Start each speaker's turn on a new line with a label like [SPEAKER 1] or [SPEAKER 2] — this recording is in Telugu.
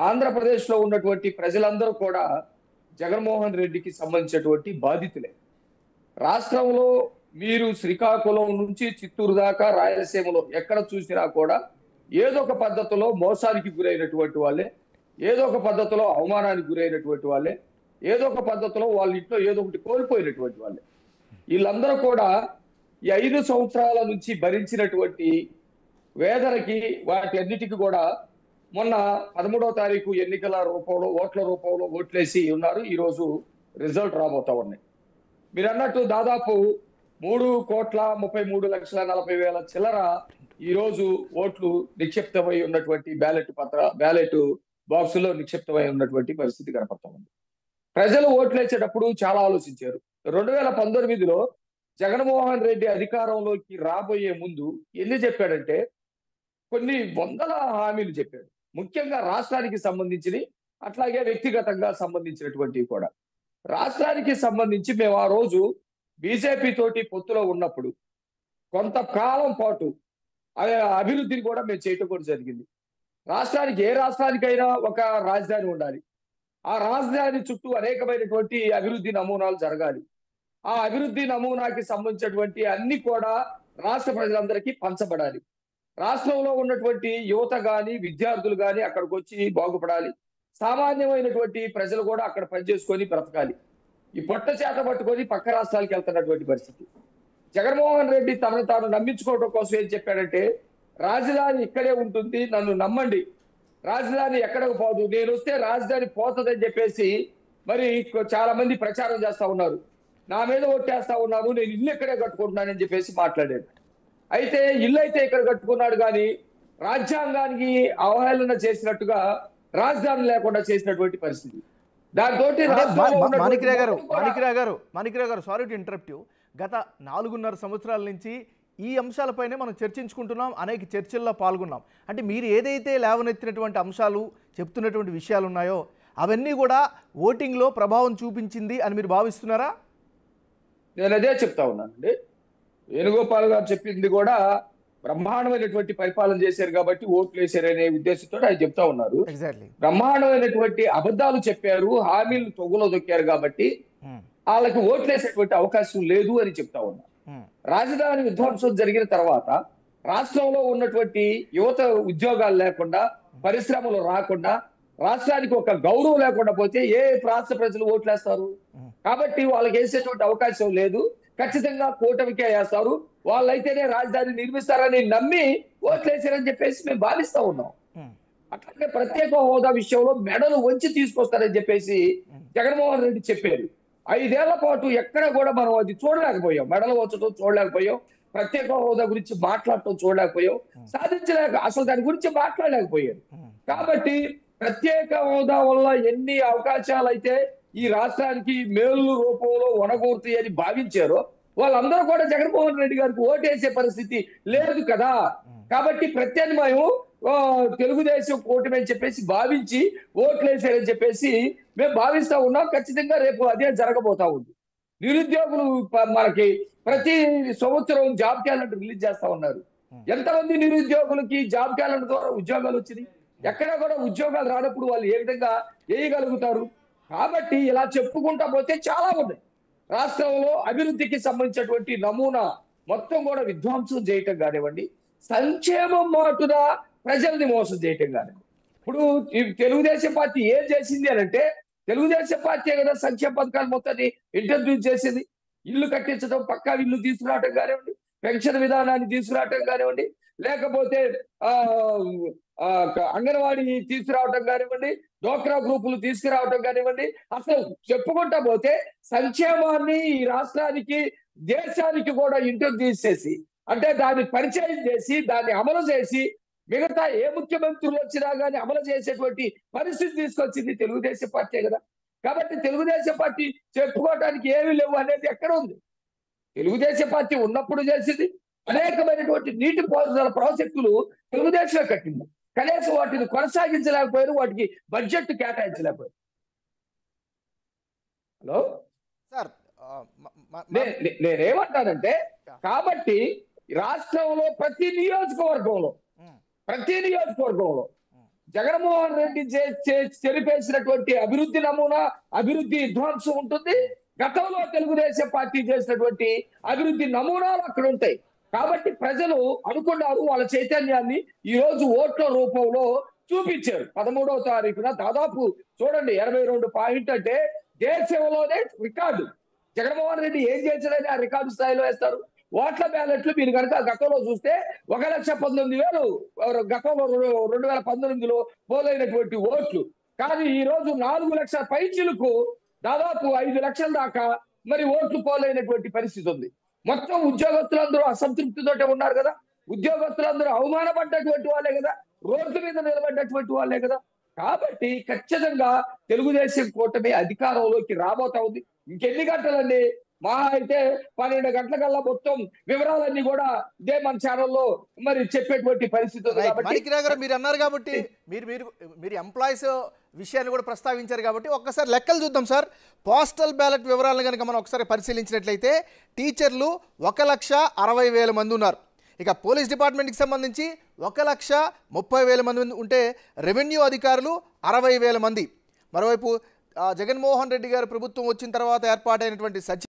[SPEAKER 1] ఆంధ్రప్రదేశ్లో ఉన్నటువంటి ప్రజలందరూ కూడా జగన్మోహన్ రెడ్డికి సంబంధించినటువంటి బాధితులే. రాష్ట్రంలో మీరు శ్రీకాకుళం నుంచి చిత్తూరు దాకా రాయలసీమలో ఎక్కడ చూసినా కూడా ఏదో ఒక పద్ధతిలో మోసానికి గురైనటువంటి వాళ్ళే, ఏదో ఒక పద్ధతిలో అవమానానికి గురైనటువంటి వాళ్ళే, ఏదో ఒక పద్ధతిలో వాళ్ళ ఇంట్లో ఏదో ఒకటి కోల్పోయినటువంటి వాళ్ళే. వీళ్ళందరూ కూడా ఈ 5 సంవత్సరాల నుంచి భరించినటువంటి వేదనకి వాటి అన్నిటికీ కూడా మొన్న 13వ తారీఖు ఎన్నికల రూపంలో ఓట్ల రూపంలో ఓట్లేసి ఉన్నారు. ఈ రోజు రిజల్ట్ రాబోతా ఉన్నాయి. మీరు అన్నట్టు దాదాపు 3,33,40,000 చిల్లర ఈ రోజు ఓట్లు నిక్షిప్తమై ఉన్నటువంటి బ్యాలెట్ బాక్సులో నిక్షిప్తమై ఉన్నటువంటి పరిస్థితి కనపడతా ఉంది. ప్రజలు ఓట్లేసేటప్పుడు చాలా ఆలోచించారు. 2019లో జగన్మోహన్ రెడ్డి అధికారంలోకి రాబోయే ముందు ఎన్ని చెప్పాడంటే కొన్ని వందల హామీలు చెప్పాడు. ముఖ్యంగా రాష్ట్రానికి సంబంధించి అట్లాగే వ్యక్తిగతంగా సంబంధించినటువంటివి కూడా. రాష్ట్రానికి సంబంధించి మేము ఆ రోజు బీజేపీ తోటి పొత్తులో ఉన్నప్పుడు కొంతకాలం పాటు అభివృద్ధిని కూడా మేము చేయటం కూడా జరిగింది. రాష్ట్రానికి ఏ రాష్ట్రానికైనా ఒక రాజధాని ఉండాలి. ఆ రాజధాని చుట్టూ అనేకమైనటువంటి అభివృద్ధి నమూనాలు జరగాలి. ఆ అభివృద్ధి నమూనాకి సంబంధించినటువంటి అన్ని కూడా రాష్ట్ర ప్రజలందరికీ పంచబడాలి. రాష్ట్రంలో ఉన్నటువంటి యువత గాని విద్యార్థులు గాని అక్కడికి వచ్చి బాగుపడాలి. సామాన్యమైనటువంటి ప్రజలు కూడా అక్కడ పనిచేసుకొని బ్రతకాలి. ఈ పొట్ట చేత పట్టుకొని పక్క రాష్ట్రాలకు వెళ్తున్నటువంటి పరిస్థితి. జగన్మోహన్ రెడ్డి తనను తాను నమ్మించుకోవడం కోసం ఏం చెప్పాడంటే రాజధాని ఇక్కడే ఉంటుంది, నన్ను నమ్మండి, రాజధాని ఎక్కడికి పోదు, నేను వస్తే రాజధాని పోతుందని చెప్పేసి మరి చాలా మంది ప్రచారం చేస్తా ఉన్నారు. నా మీద ఓట్టేస్తా ఉన్నాను, నేను ఇల్లు ఇక్కడే కట్టుకుంటున్నానని చెప్పేసి మాట్లాడాడు. అయితే ఇల్లు అయితే ఇక్కడ కట్టుకున్నాడు కానీ రాజ్యాంగానికి అవహేళన చేసినట్టుగా రాజధాని లేకుండా చేసినటువంటి పరిస్థితి. దాంతో
[SPEAKER 2] మాణిక్రావు గారు సారీ టు ఇంటరప్ట్ యు. గత 4.5 సంవత్సరాల నుంచి ఈ అంశాలపైనే మనం చర్చించుకుంటున్నాం, అనేక చర్చల్లో పాల్గొన్నాం. అంటే మీరు ఏదైతే లేవనెత్తినటువంటి అంశాలు చెప్తున్నటువంటి విషయాలు ఉన్నాయో అవన్నీ కూడా ఓటింగ్లో ప్రభావం చూపించింది అని మీరు భావిస్తున్నారా?
[SPEAKER 1] నేను అదే చెప్తా ఉన్నానండి. వేణుగోపాల్ గారు చెప్పింది కూడా బ్రహ్మాండమైనటువంటి పరిపాలన చేశారు కాబట్టి ఓట్లు వేశారనే ఉద్దేశంతో ఆయన చెప్తా ఉన్నారు. బ్రహ్మాండమైనటువంటి అబద్ధాలు చెప్పారు, హామీలు తొగులో దొక్కారు కాబట్టి వాళ్ళకి ఓట్లు వేసేటువంటి అవకాశం లేదు అని చెప్తా ఉన్నారు. రాజధాని విధ్వంసం జరిగిన తర్వాత రాష్ట్రంలో ఉన్నటువంటి యువత ఉద్యోగాలు లేకుండా, పరిశ్రమలు రాకుండా, రాష్ట్రానికి ఒక గౌరవం లేకుండా పోతే ఏ రాష్ట్ర ప్రజలు ఓట్లేస్తారు? కాబట్టి వాళ్ళకి వేసేటువంటి అవకాశం లేదు. ఖచ్చితంగా కూటమికే వేస్తారు, వాళ్ళైతేనే రాజధాని నిర్మిస్తారని నమ్మి ఓట్లేసారని చెప్పేసి మేము భావిస్తా ఉన్నాం. అట్లాగే ప్రత్యేక హోదా విషయంలో మెడలు వంచి తీసుకొస్తారని చెప్పేసి జగన్మోహన్ రెడ్డి చెప్పారు. 5 ఏళ్ల పాటు ఎక్కడ కూడా మనం అది చూడలేకపోయాం. మెడలు వంచడం చూడలేకపోయాం, ప్రత్యేక హోదా గురించి మాట్లాడటం చూడలేకపోయాం, అసలు దాని గురించి మాట్లాడలేకపోయాం. కాబట్టి ప్రత్యేక హోదా వల్ల ఎన్ని అవకాశాలు అయితే ఈ రాష్ట్రానికి మేలు రూపంలో వనగూరుతాయి అని భావించారో వాళ్ళందరూ కూడా జగన్మోహన్ రెడ్డి గారికి ఓటేసే పరిస్థితి లేదు కదా. కాబట్టి ప్రత్యామ్నాయం తెలుగుదేశం కూటమి అని చెప్పేసి భావించి ఓట్లు వేసారని చెప్పేసి మేము భావిస్తా ఉన్నాం. ఖచ్చితంగా రేపు అదే జరగబోతా ఉంది. నిరుద్యోగులు మనకి ప్రతి సంవత్సరం జాబ్ క్యాలెండర్ రిలీజ్ చేస్తా ఉన్నారు. ఎంతమంది నిరుద్యోగులకి జాబ్ క్యాలెండర్ ద్వారా ఉద్యోగాలు వచ్చినాయి? ఎక్కడా కూడా ఉద్యోగాలు రానప్పుడు వాళ్ళు ఏ విధంగా వేయగలుగుతారు? కాబట్టి ఇలా చెప్పుకుంటా పోతే చాలా ఉన్నాయి. రాష్ట్రంలో అభివృద్ధికి సంబంధించినటువంటి నమూనా మొత్తం కూడా విధ్వంసం చేయటం కానివ్వండి, సంక్షేమం మాటున ప్రజల్ని మోసం చేయటం కానివ్వండి. ఇప్పుడు తెలుగుదేశం పార్టీ ఏం చేసింది అని అంటే తెలుగుదేశం పార్టీ కదా సంక్షేమ పథకాలు మొత్తాన్ని ఇంట్రడ్యూస్ చేసింది. ఇల్లు కట్టించడం, పక్కా ఇల్లు తీసుకురావటం కానివ్వండి, పెన్షన్ విధానాన్ని తీసుకురావటం కానివ్వండి, లేకపోతే అంగన్వాడీ తీసుకురావటం కానివ్వండి, డోక్రా గ్రూపులు తీసుకురావటం కానివ్వండి, అసలు చెప్పుకుంటా పోతే సంక్షేమాన్ని ఈ రాష్ట్రానికి దేశానికి కూడా ఇంట్రడ్యూస్ చేసి అంటే దాన్ని పరిచయం చేసి దాన్ని అమలు చేసి మిగతా ఏ ముఖ్యమంత్రులు వచ్చినా కానీ అమలు చేసేటువంటి పరిస్థితి తీసుకొచ్చింది తెలుగుదేశం పార్టీ కదా. కాబట్టి తెలుగుదేశం పార్టీ చెప్పుకోవడానికి ఏమీ లేవు అనేది ఎక్కడ ఉంది? తెలుగుదేశం పార్టీ ఉన్నప్పుడు చేసింది అనేకమైనటువంటి నీటిపారుదల ప్రాజెక్టులు తెలుగుదేశంలో కట్టింది. కనీసం వాటిని కొనసాగించలేకపోయారు, వాటికి బడ్జెట్ కేటాయించలేకపోయారు. హలో సార్, నేనేమంటానంటే కాబట్టి రాష్ట్రంలో ప్రతి నియోజకవర్గంలో జగన్మోహన్ రెడ్డి చెరిపేసినటువంటి అభివృద్ధి నమూనా, అభివృద్ధి విధ్వంసం ఉంటుంది. గతంలో తెలుగుదేశం పార్టీ చేసినటువంటి అభివృద్ధి నమూనాలు అక్కడ ఉంటాయి. కాబట్టి ప్రజలు అనుకున్నారు, వాళ్ళ చైతన్యాన్ని ఈ రోజు ఓట్ల రూపంలో చూపించారు. 13వ తారీఖున దాదాపు చూడండి 82 పాయింట్ అంటే దేశంలోనే రికార్డు. జగన్మోహన్ రెడ్డి ఏం చేశారని ఆ రికార్డు స్థాయిలో వేస్తారు. ఓట్ల బ్యాలెట్లు మీరు కనుక గతంలో చూస్తే 1,19,000 గతంలో 2019లో పోలైనటువంటి ఓట్లు. కానీ ఈ రోజు 4 లక్షల పైచిలకు దాదాపు 5 లక్షల దాకా మరి ఓట్లు పోలైనటువంటి పరిస్థితి ఉంది. మొత్తం ఉద్యోగస్తులందరూ అసంతృప్తితోటే ఉన్నారు కదా. ఉద్యోగస్తులందరూ అవమానపడ్డటువంటి వాళ్ళే కదా, రోడ్ల మీద నిలబడ్డటువంటి వాళ్ళే కదా. కాబట్టి ఖచ్చితంగా తెలుగుదేశం కూటమి అధికారంలోకి రాబోతా ఉంది. ఇంకెన్ని గంటలండి? మహా అయితే 12 గంటలకల్లా మొత్తం వివరాలన్నీ కూడా ఇదే మన ఛానల్లో మరి చెప్పేటువంటి పరిస్థితి ఉంది.
[SPEAKER 2] కాబట్టి మీరు అన్నారు కాబట్టి మీరు ఎంప్లాయీస్ విషయాన్ని కూడా ప్రస్తావించారు కాబట్టి ఒక్కసారి లెక్కలు చూద్దాం సార్. పోస్టల్ బ్యాలెట్ వివరాలను కనుక మనం ఒకసారి పరిశీలించినట్లయితే టీచర్లు 1,60,000 మంది ఉన్నారు. ఇక పోలీస్ డిపార్ట్మెంట్కి సంబంధించి 1,30,000 మంది ఉంటే రెవెన్యూ అధికారులు 60,000 మంది. మరోవైపు జగన్మోహన్ రెడ్డి గారు ప్రభుత్వం వచ్చిన తర్వాత ఏర్పాటైనటువంటి